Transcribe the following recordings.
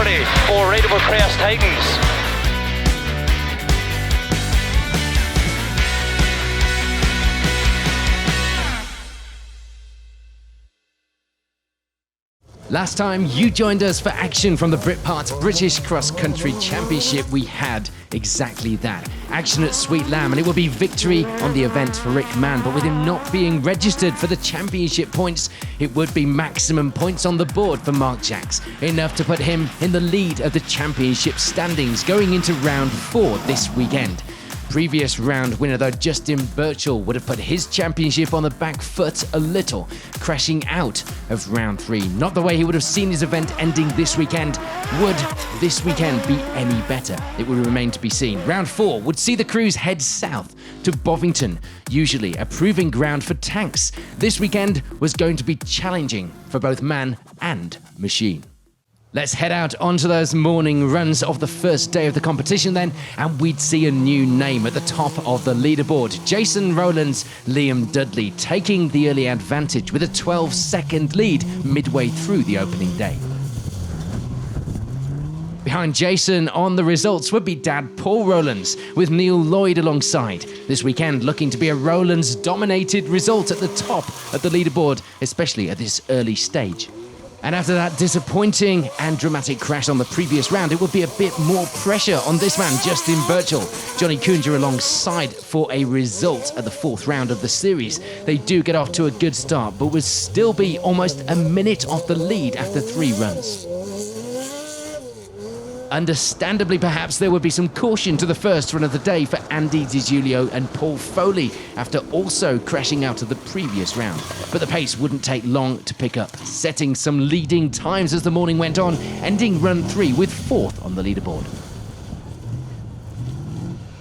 priority for Raidable Crest Titans. Last time you joined us for action from the Britparts British Cross Country Championship, we had exactly that. Action at Sweet Lamb, and it will be victory on the event for Rick Mann. But with him not being registered for the championship points, it would be maximum points on the board for Mark Jacks, enough to put him in the lead of the championship standings going into round 4 this weekend. Previous round winner though, Justin Birchall, would have put his championship on the back foot a little, crashing out of round 3. Not the way he would have seen his event ending this weekend. Would this weekend be any better? It would remain to be seen. Round 4 would see the crews head south to Bovington, usually a proving ground for tanks. This weekend was going to be challenging for both man and machine. Let's head out onto those morning runs of the first day of the competition then, and we'd see a new name at the top of the leaderboard. Jason Rowlands, Liam Dudley taking the early advantage with a 12-second lead midway through the opening day. Behind Jason on the results would be Dad Paul Rowlands, with Neil Lloyd alongside. This weekend looking to be a Rowlands-dominated result at the top of the leaderboard, especially at this early stage. And after that disappointing and dramatic crash on the previous round, it would be a bit more pressure on this man, Justin Birchall. Johnny Kunja alongside for a result at the 4th round of the series. They do get off to a good start, but would still be almost a minute off the lead after 3 runs. Understandably, perhaps, there would be some caution to the first run of the day for Andy DiGiulio and Paul Foley after also crashing out of the previous round. But the pace wouldn't take long to pick up, setting some leading times as the morning went on, ending run 3 with 4th on the leaderboard.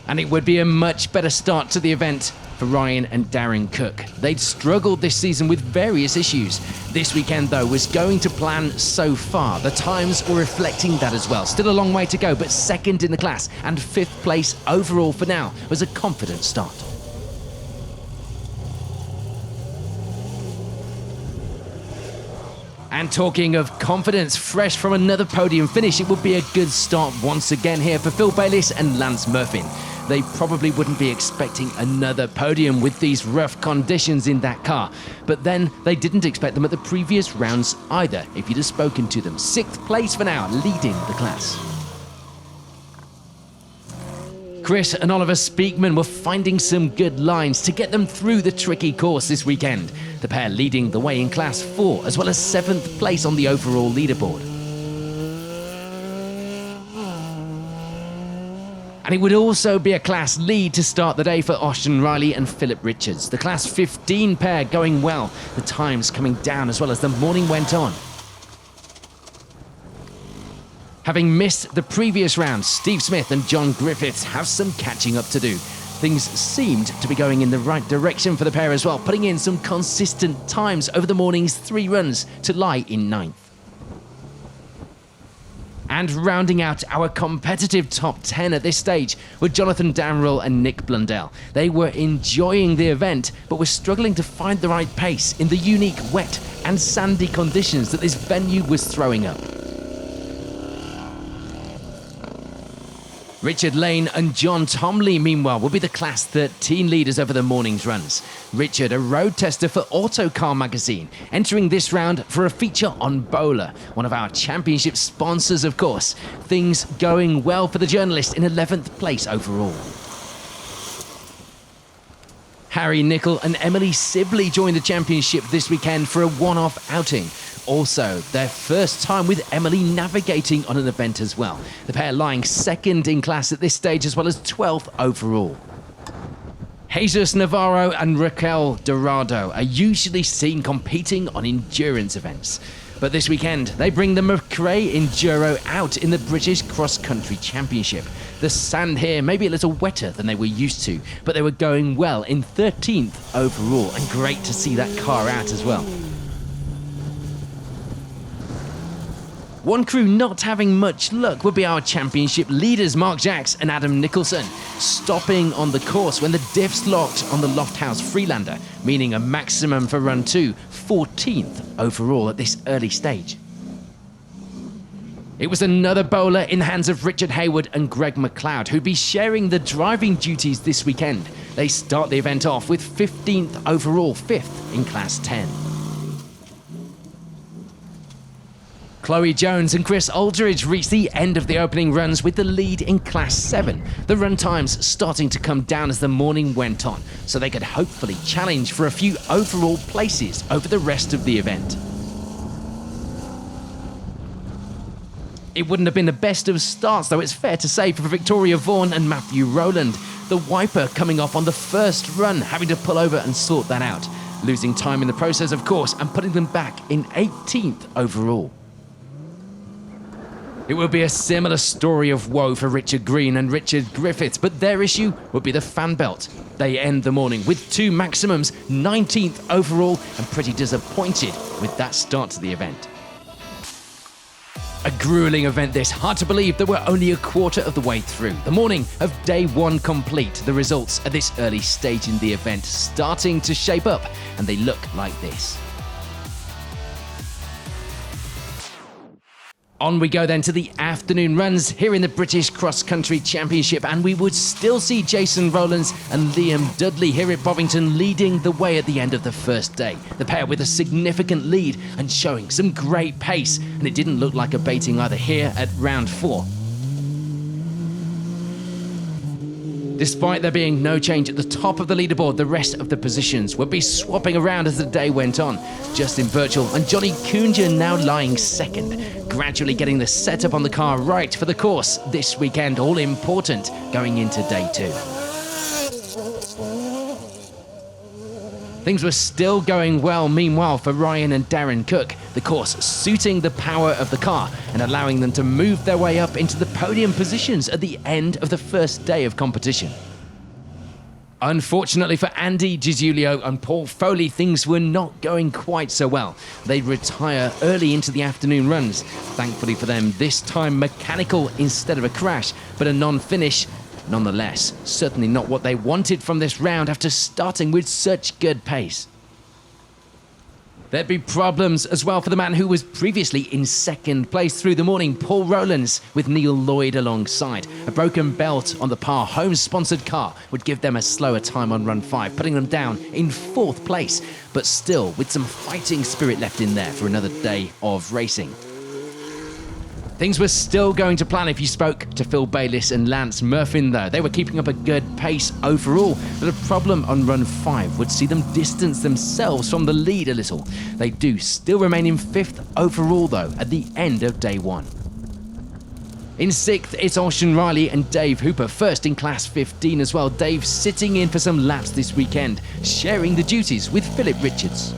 And it would be a much better start to the event for Ryan and Darren Cook. They'd struggled this season with various issues. This weekend, though, was going to plan so far. The times were reflecting that as well. Still a long way to go, but 2nd in the class and 5th place overall for now was a confident start. And talking of confidence, fresh from another podium finish, it would be a good start once again here for Phil Bayliss and Lance Murphy. They probably wouldn't be expecting another podium with these rough conditions in that car. But then they didn't expect them at the previous rounds either, if you'd have spoken to them. 6th place for now, leading the class. Chris and Oliver Speakman were finding some good lines to get them through the tricky course this weekend. The pair leading the way in Class 4, as well as 7th place on the overall leaderboard. And it would also be a class lead to start the day for Austin Riley and Philip Richards. The Class 15 pair going well, the times coming down as well as the morning went on. Having missed the previous round, Steve Smith and John Griffiths have some catching up to do. Things seemed to be going in the right direction for the pair as well, putting in some consistent times over the morning's 3 runs to lie in 9th. And rounding out our competitive top 10 at this stage were Jonathan Damrell and Nick Blundell. They were enjoying the event, but were struggling to find the right pace in the unique wet and sandy conditions that this venue was throwing up. Richard Lane and John Tomley, meanwhile, will be the Class 13 leaders over the morning's runs. Richard, a road tester for Autocar magazine, entering this round for a feature on Bowler, one of our championship sponsors, of course. Things going well for the journalist in 11th place overall. Harry Nicol and Emily Sibley joined the championship this weekend for a one-off outing. Also, their first time with Emily navigating on an event as well. The pair lying 2nd in class at this stage as well as 12th overall. Jesus Navarro and Raquel Dorado are usually seen competing on endurance events. But this weekend, they bring the McRae Enduro out in the British Cross Country Championship. The sand here may be a little wetter than they were used to, but they were going well in 13th overall, and great to see that car out as well. One crew not having much luck would be our championship leaders, Mark Jacks and Adam Nicholson, stopping on the course when the diffs locked on the Lofthouse Freelander, meaning a maximum for run 2, 14th overall at this early stage. It was another bowler in the hands of Richard Hayward and Greg McLeod, who'd be sharing the driving duties this weekend. They start the event off with 15th overall, 5th in Class 10. Chloe Jones and Chris Aldridge reached the end of the opening runs with the lead in Class 7. The run times starting to come down as the morning went on, so they could hopefully challenge for a few overall places over the rest of the event. It wouldn't have been the best of starts, though, it's fair to say, for Victoria Vaughan and Matthew Rowland. The wiper coming off on the first run, having to pull over and sort that out, losing time in the process, of course, and putting them back in 18th overall. It would be a similar story of woe for Richard Green and Richard Griffiths, but their issue would be the fan belt. They end the morning with 2 maximums, 19th overall, and pretty disappointed with that start to the event. A grueling event this, hard to believe that we're only a quarter of the way through. The morning of day 1 complete, the results at this early stage in the event starting to shape up, and they look like this. On we go then to the afternoon runs here in the British Cross Country Championship, and we would still see Jason Rowlands and Liam Dudley here at Bovington leading the way at the end of the first day. The pair with a significant lead and showing some great pace, and it didn't look like abating either here at round 4. Despite there being no change at the top of the leaderboard, the rest of the positions would be swapping around as the day went on. Justin Birchall and Johnny Kunja now lying second, gradually getting the setup on the car right for the course this weekend, all important going into day 2. Things were still going well, meanwhile, for Ryan and Darren Cook, the course suiting the power of the car and allowing them to move their way up into the podium positions at the end of the first day of competition. Unfortunately for Andy Gisulio and Paul Foley, things were not going quite so well. They'd retire early into the afternoon runs. Thankfully for them, this time mechanical instead of a crash, but a non-finish. Nonetheless, certainly not what they wanted from this round after starting with such good pace. There'd be problems as well for the man who was previously in second place through the morning, Paul Rowlands, with Neil Lloyd alongside. A broken belt on the Par home-sponsored car would give them a slower time on run 5, putting them down in 4th place, but still with some fighting spirit left in there for another day of racing. Things were still going to plan if you spoke to Phil Bayliss and Lance Murphin, though. They were keeping up a good pace overall, but a problem on run 5 would see them distance themselves from the lead a little. They do still remain in 5th overall, though, at the end of day 1. In 6th, it's Ocean Riley and Dave Hooper, first in Class 15 as well. Dave sitting in for some laps this weekend, sharing the duties with Philip Richards.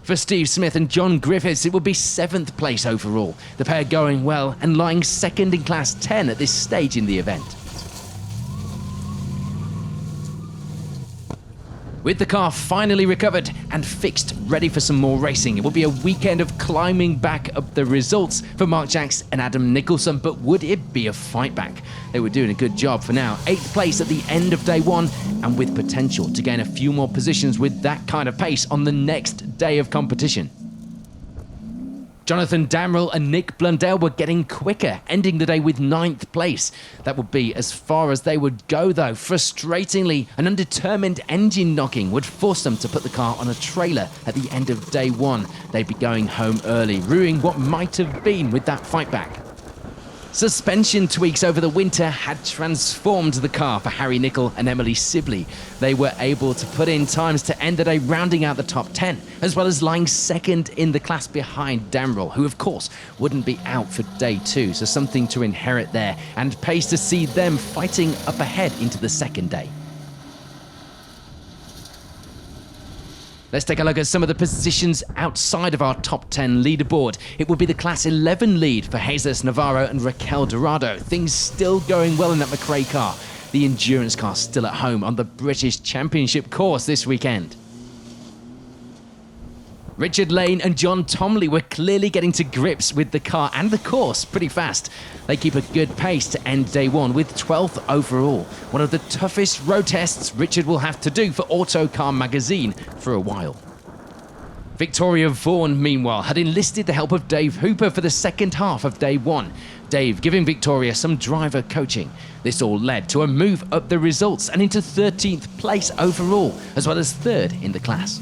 For Steve Smith and John Griffiths, it would be 7th place overall. The pair going well and lying second in Class 10 at this stage in the event. With the car finally recovered and fixed, ready for some more racing, it will be a weekend of climbing back up the results for Mark Jacks and Adam Nicholson, but would it be a fight back? They were doing a good job for now. 8th place at the end of day 1, and with potential to gain a few more positions with that kind of pace on the next day of competition. Jonathan Damrell and Nick Blundell were getting quicker, ending the day with 9th place. That would be as far as they would go, though. Frustratingly, an undetermined engine knocking would force them to put the car on a trailer at the end of day 1. They'd be going home early, ruining what might have been with that fight back. Suspension tweaks over the winter had transformed the car for Harry Nicol and Emily Sibley. They were able to put in times to end the day rounding out the top 10, as well as lying second in the class behind Damrell, who of course wouldn't be out for day 2, so something to inherit there, and pace to see them fighting up ahead into the second day. Let's take a look at some of the positions outside of our top 10 leaderboard. It would be the Class 11 lead for Jesus Navarro and Raquel Dorado. Things still going well in that McRae car. The endurance car still at home on the British Championship course this weekend. Richard Lane and John Tomley were clearly getting to grips with the car and the course pretty fast. They keep a good pace to end day 1 with 12th overall. One of the toughest road tests Richard will have to do for Autocar magazine for a while. Victoria Vaughan, meanwhile, had enlisted the help of Dave Hooper for the second half of day one. Dave giving Victoria some driver coaching. This all led to a move up the results and into 13th place overall, as well as third in the class.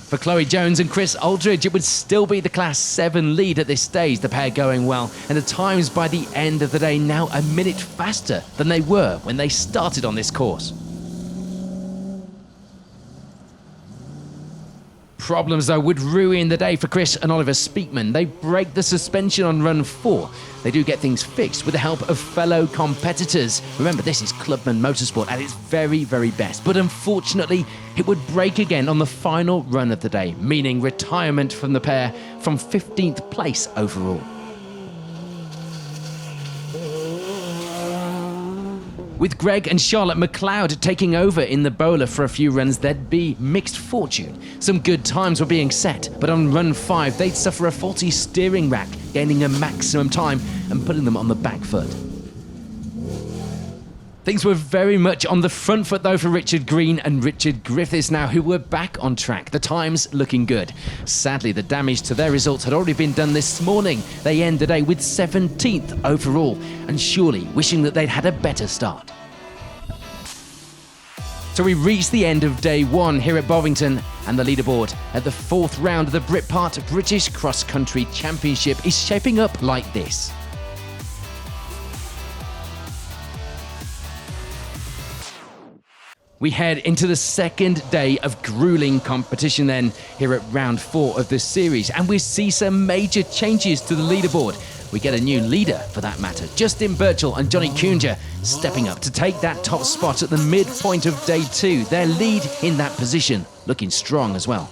For Chloe Jones and Chris Aldridge, it would still be the Class 7 lead at this stage, the pair going well, and the times by the end of the day now a minute faster than they were when they started on this course. Problems, though, would ruin the day for Chris and Oliver Speakman. They break the suspension on run 4. They do get things fixed with the help of fellow competitors. Remember, this is Clubman Motorsport at its very, very best. But unfortunately, it would break again on the final run of the day, meaning retirement from the pair from 15th place overall. With Greg and Charlotte McLeod taking over in the bowler for a few runs, there'd be mixed fortune. Some good times were being set, but on run 5, they'd suffer a faulty steering rack, gaining a maximum time and putting them on the back foot. Things were very much on the front foot, though, for Richard Green and Richard Griffiths now, who were back on track. The times looking good. Sadly, the damage to their results had already been done this morning. They end the day with 17th overall, and surely wishing that they'd had a better start. So we reached the end of day one here at Bovington, and the leaderboard at the 4th round of the Britpart British Cross Country Championship is shaping up like this. We head into the second day of grueling competition then here at round 4 of the series, and we see some major changes to the leaderboard. We get a new leader, for that matter. Justin Birchall and Johnny Kunger stepping up to take that top spot at the midpoint of day 2. Their lead in that position, looking strong as well.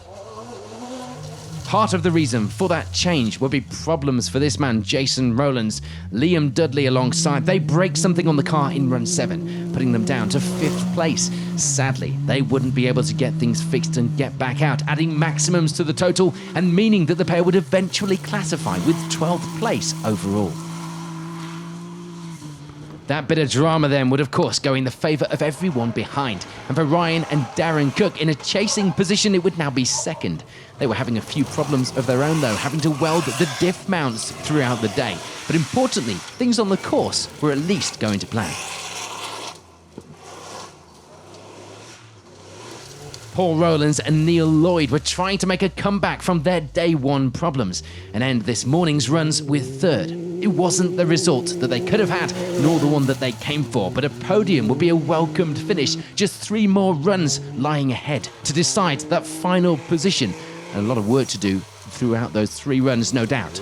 Part of the reason for that change will be problems for this man, Jason Rowlands. Liam Dudley alongside. They break something on the car in run 7, putting them down to 5th place. Sadly, they wouldn't be able to get things fixed and get back out, adding maximums to the total and meaning that the pair would eventually classify with 12th place overall. That bit of drama then would of course go in the favour of everyone behind, and for Ryan and Darren Cook in a chasing position it would now be second. They were having a few problems of their own though, having to weld the diff mounts throughout the day, but importantly things on the course were at least going to plan. Paul Rowlands and Neil Lloyd were trying to make a comeback from their day 1 problems and end this morning's runs with 3rd. It wasn't the result that they could have had, nor the one that they came for, but a podium would be a welcomed finish. Just 3 more runs lying ahead to decide that final position. And a lot of work to do throughout those 3 runs, no doubt.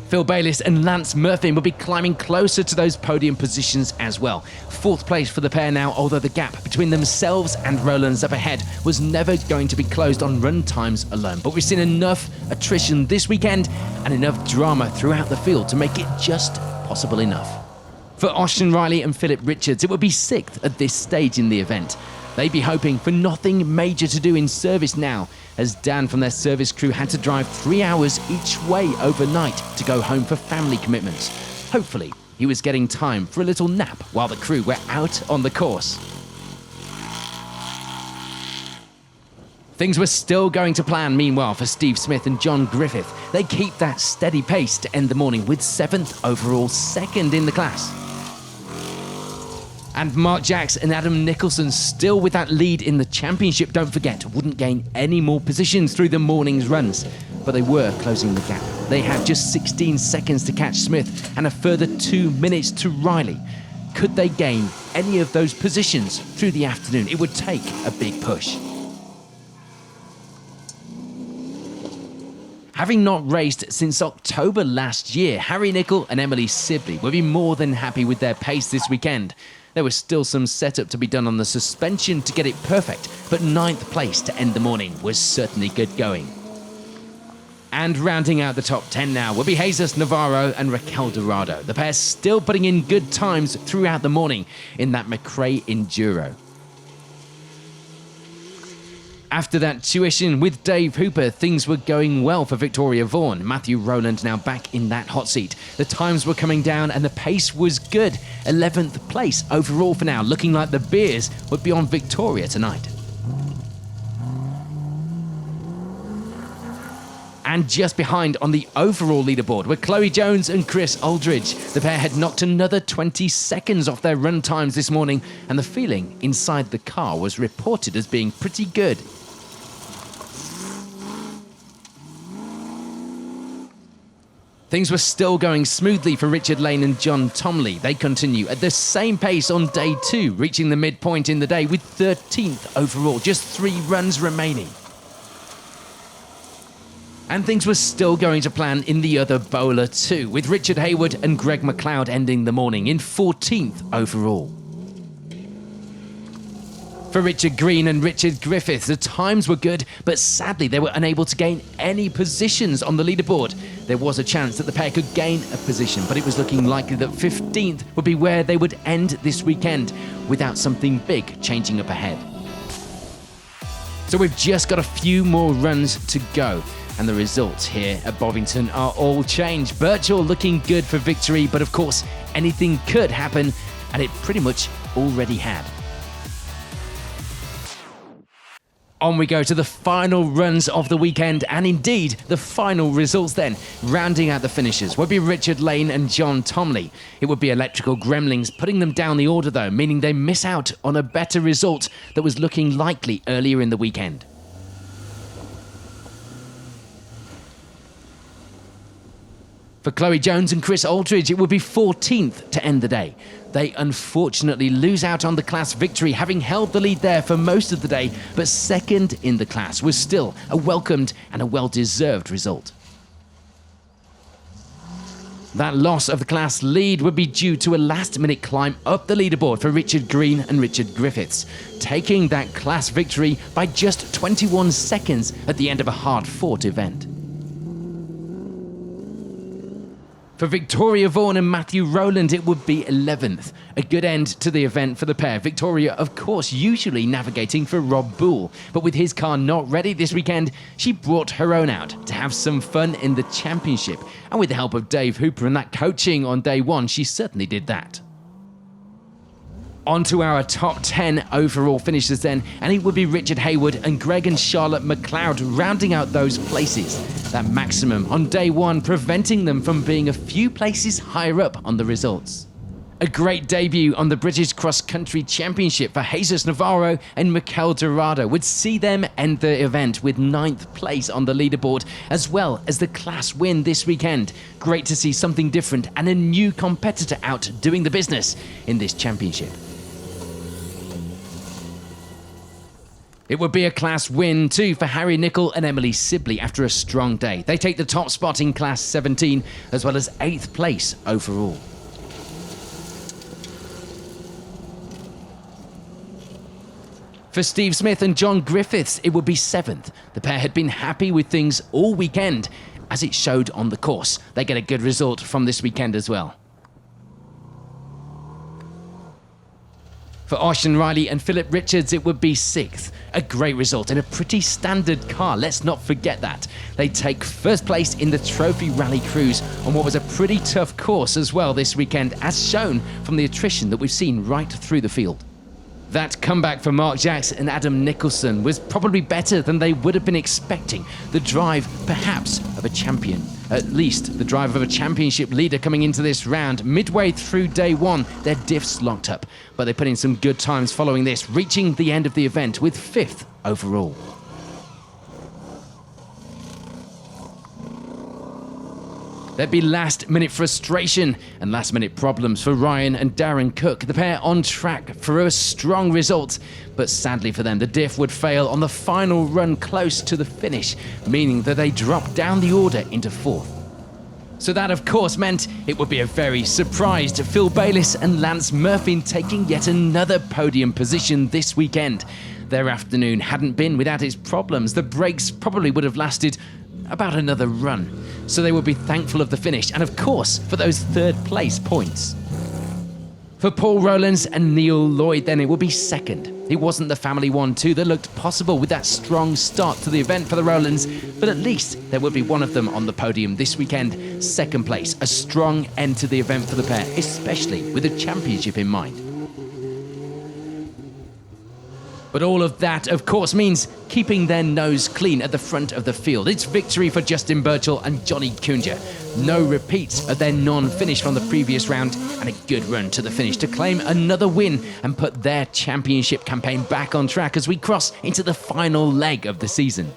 Phil Bayliss and Lance Murphy will be climbing closer to those podium positions as well. 4th place for the pair now, although the gap between themselves and Rowlands up ahead was never going to be closed on run times alone. But we've seen enough attrition this weekend and enough drama throughout the field to make it just possible enough. For Austin Riley and Philip Richards, it would be 6th at this stage in the event. They'd be hoping for nothing major to do in service now, as Dan from their service crew had to drive 3 hours each way overnight to go home for family commitments. Hopefully, he was getting time for a little nap while the crew were out on the course. Things were still going to plan, meanwhile, for Steve Smith and John Griffith. They keep that steady pace to end the morning with 7th overall, 2nd in the class. And Mark Jacks and Adam Nicholson still with that lead in the championship, don't forget, wouldn't gain any more positions through the morning's runs. But they were closing the gap. They had just 16 seconds to catch Smith and a further 2 minutes to Riley. Could they gain any of those positions through the afternoon? It would take a big push. Having not raced since October last year, Harry Nicol and Emily Sibley will be more than happy with their pace this weekend. There was still some setup to be done on the suspension to get it perfect, but 9th place to end the morning was certainly good going. And rounding out the top 10 now will be Jesus Navarro and Raquel Dorado. The pair still putting in good times throughout the morning in that McRae Enduro. After that tuition with Dave Hooper, things were going well for Victoria Vaughan. Matthew Rowland now back in that hot seat. The times were coming down and the pace was good. 11th place overall for now, looking like the Beers would be on Victoria tonight. And just behind on the overall leaderboard were Chloe Jones and Chris Aldridge. The pair had knocked another 20 seconds off their run times this morning, and the feeling inside the car was reported as being pretty good. Things were still going smoothly for Richard Lane and John Tomley. They continue at the same pace on day 2, reaching the midpoint in the day with 13th overall, just 3 runs remaining. And things were still going to plan in the other bowler too, with Richard Hayward and Greg McLeod ending the morning in 14th overall. For Richard Green and Richard Griffith, the times were good, but sadly they were unable to gain any positions on the leaderboard. There was a chance that the pair could gain a position, but it was looking likely that 15th would be where they would end this weekend, without something big changing up ahead. So we've just got a few more runs to go, and the results here at Bovington are all changed. Birchall looking good for victory, but of course anything could happen, and it pretty much already had. On we go to the final runs of the weekend, and indeed the final results then. Rounding out the finishers would be Richard Lane and John Tomley. It would be Electrical Gremlings putting them down the order though, meaning they miss out on a better result that was looking likely earlier in the weekend. For Chloe Jones and Chris Aldridge, it would be 14th to end the day. They unfortunately lose out on the class victory, having held the lead there for most of the day, but second in the class was still a welcomed and a well-deserved result. That loss of the class lead would be due to a last-minute climb up the leaderboard for Richard Green and Richard Griffiths, taking that class victory by just 21 seconds at the end of a hard-fought event. For Victoria Vaughan and Matthew Rowland, it would be 11th. A good end to the event for the pair. Victoria, of course, usually navigating for Rob Boole, but with his car not ready this weekend, she brought her own out to have some fun in the championship. And with the help of Dave Hooper and that coaching on day 1, she certainly did that. On to our top 10 overall finishers then, and it would be Richard Hayward and Greg and Charlotte McLeod rounding out those places. That maximum on day 1 preventing them from being a few places higher up on the results. A great debut on the British Cross Country Championship for Jesus Navarro and Mikel Dorado would see them end the event with 9th place on the leaderboard, as well as the class win this weekend. Great to see something different and a new competitor out doing the business in this championship. It would be a class win too for Harry Nicol and Emily Sibley after a strong day. They take the top spot in class 17 as well as 8th place overall. For Steve Smith and John Griffiths, it would be 7th. The pair had been happy with things all weekend, as it showed on the course. They get a good result from this weekend as well. For Ocean Riley and Philip Richards, it would be 6th. A great result in a pretty standard car, let's not forget that. They take first place in the Trophy Rally Cruise on what was a pretty tough course as well this weekend, as shown from the attrition that we've seen right through the field. That comeback for Mark Jacks and Adam Nicholson was probably better than they would have been expecting. The drive, perhaps, of a champion. At least the drive of a championship leader coming into this round. Midway through day 1, their diffs locked up, but they put in some good times following this, reaching the end of the event with 5th overall. There'd be last-minute frustration and last-minute problems for Ryan and Darren Cook, the pair on track for a strong result. But sadly for them, the diff would fail on the final run close to the finish, meaning that they dropped down the order into 4th. So that, of course, meant it would be a very surprised Phil Bayliss and Lance Murphy taking yet another podium position this weekend. Their afternoon hadn't been without its problems. The breaks probably would have lasted about another run, so they would be thankful of the finish and of course for those 3rd place points. For Paul Rowlands and Neil Lloyd, then it will be second. It wasn't the family 1-2 that looked possible with that strong start to the event for the Rowlands, but at least there would be one of them on the podium this weekend. Second place, a strong end to the event for the pair, especially with the championship in mind. But all of that, of course, means keeping their nose clean at the front of the field. It's victory for Justin Birchall and Johnny Kunja. No repeats of their non-finish from the previous round, and a good run to the finish to claim another win and put their championship campaign back on track as we cross into the final leg of the season.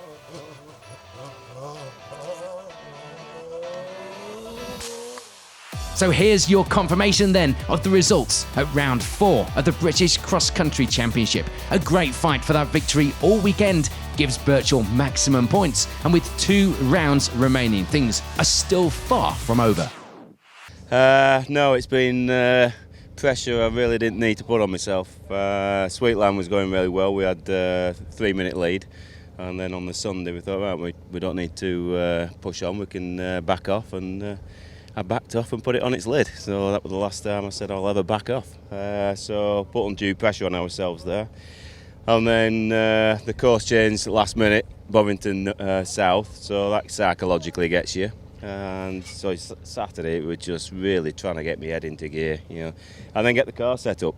So here's your confirmation then of the results at round 4 of the British Cross Country Championship. A great fight for that victory all weekend gives Birchall maximum points, and with 2 rounds remaining, things are still far from over. No, it's been pressure I really didn't need to put on myself. Sweet Lamb was going really well. We had a 3-minute lead, and then on the Sunday we thought, right, we don't need to push on, we can back off, and I backed off and put it on its lid. So that was the last time I said I'll ever back off. So put undue pressure on ourselves there. And then the course changed last minute, Bovington South, so that psychologically gets you. And so Saturday it was just really trying to get my head into gear, you know, and then get the car set up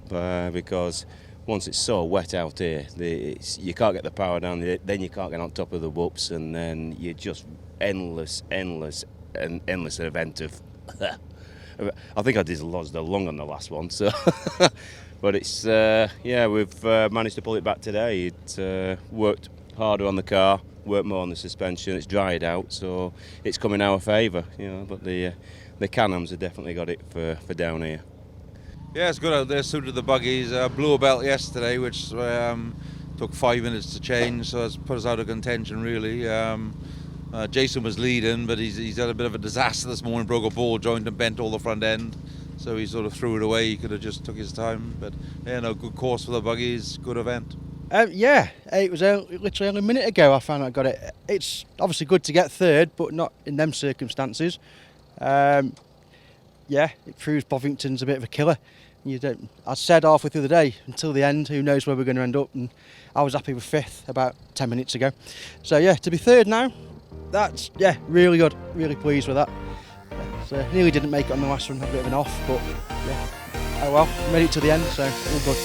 because once it's so wet out here, you can't get the power down, then you can't get on top of the whoops, and then you're just endless event of I think I did lost the lung on the last one, so but it's yeah, we've managed to pull it back today. It worked harder on the car, worked more on the suspension, it's dried out, so it's come in our favour, you know, but the Can-Ams have definitely got it for down here. Yeah, it's good out there, suited the buggies. Blew a belt yesterday, which took 5 minutes to change, so it's put us out of contention really. Jason was leading, but he's had a bit of a disaster this morning, broke a ball joint and bent all the front end, so he sort of threw it away. He could have just took his time, but yeah, no, good course for the buggies, good event. Yeah, it was literally only a minute ago I found I got it. It's obviously good to get third, but not in them circumstances. Yeah, it proves Bovington's a bit of a killer. I said halfway through the day, until the end, who knows where we're going to end up, and I was happy with 5th about 10 minutes ago. So yeah, to be third now, that's, yeah, really good, really pleased with that. So nearly didn't make it on the last one, had a bit of an off, but yeah, oh well, made it to the end, so all good.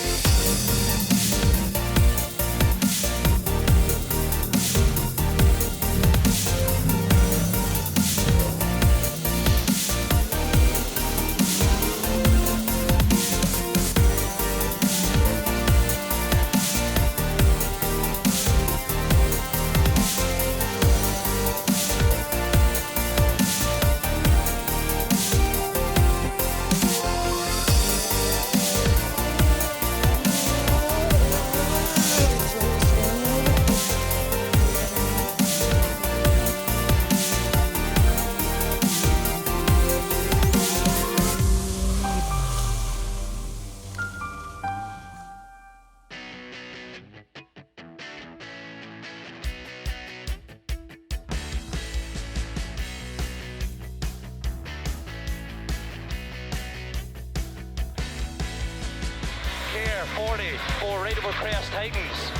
Care 40 for Rateable Crest Titans.